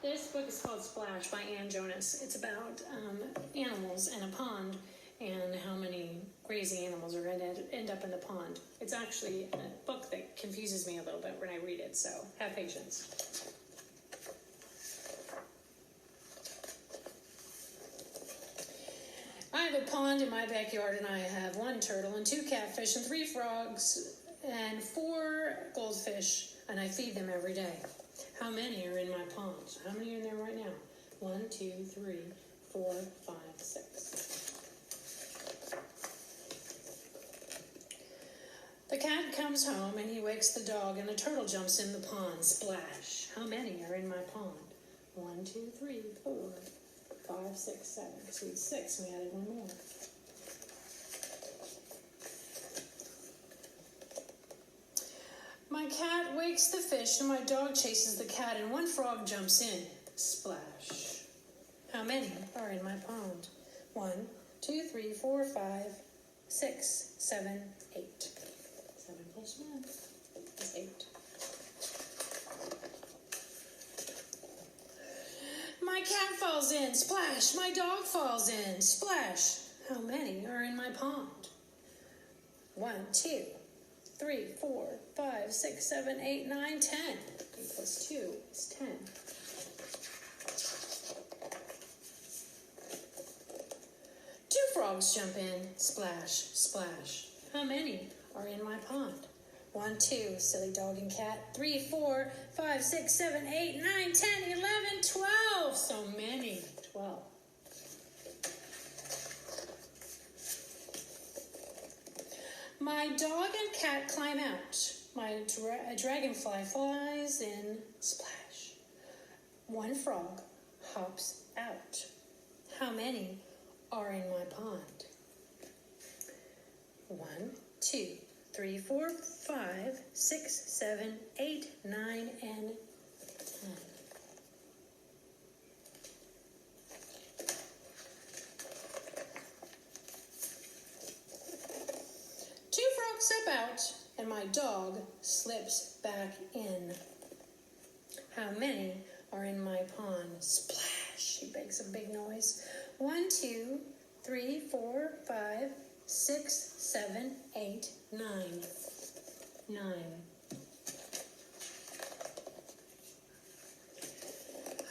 This book is called Splash by Ann Jonas. It's about animals in a pond and how many crazy animals are going to end up in the pond. It's actually a book that confuses me a little bit when I read it, so have patience. I have a pond in my backyard, and I have 1 turtle and 2 catfish and 3 frogs and 4 goldfish, and I feed them every day. How many are in my pond? How many are in there right now? 1, 2, 3, 4, 5, 6. The cat comes home and he wakes the dog, and a turtle jumps in the pond. Splash. How many are in my pond? 1, 2, 3, 4, 5, 6, 7. So it's 6. We added 1 more. My cat wakes the fish, and my dog chases the cat, and 1 frog jumps in. Splash. How many are in my pond? 1, 2, 3, 4, 5, 6, 7, 8. 7 plus 1 is 8. My cat falls in. Splash. My dog falls in. Splash. How many are in my pond? 1, 2, 3, 4, 5, 6, 7, 8, 9, 10. 8 plus 2 is 10. Two frogs jump in. Splash, splash. How many are in my pond? 1, 2, silly dog and cat. 3, 4, 5, 6, 7, 8, 9, 10, 11, 12. So many. 12. My dog and cat climb out. My dragonfly flies in. Splash. 1 frog hops out. How many are in my pond? 1, 2, 3, 4, 5, 6, 7, 8, 9, and 10. 2 frogs step out, and my dog slips back in. How many are in my pond? Splash. He makes a big noise. 1, 2, 3, 4, 5, 6, 7, 8, 9. 9.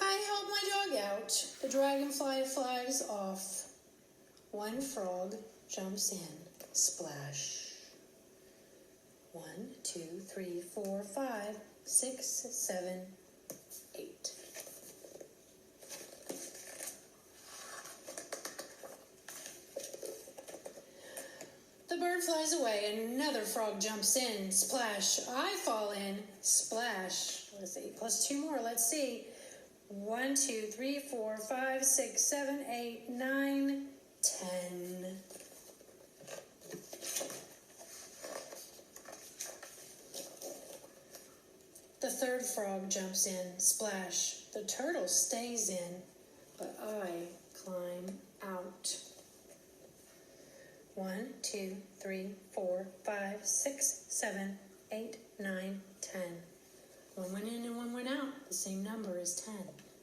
I help my dog out. The dragonfly flies off. 1 frog jumps in. Splash. 1, 2, 3, 4, 5, 6, 7, 8. The bird flies away, and another frog jumps in. Splash. I fall in. Splash. Let's see. Plus 2 more. Let's see. 1, 2, 3, 4, 5, 6, 7, 8, 9, 10. The 3rd frog jumps in. Splash. The turtle stays in, but I climb out. 1, 2, 3, 4, 5, 6, 7, 8, 9, 10. 1 went in and 1 went out. The same number is 10.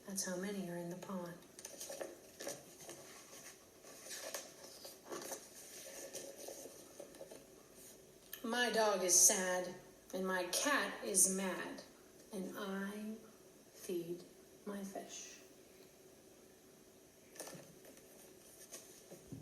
That's how many are in the pond. My dog is sad, and my cat is mad, and I feed my fish.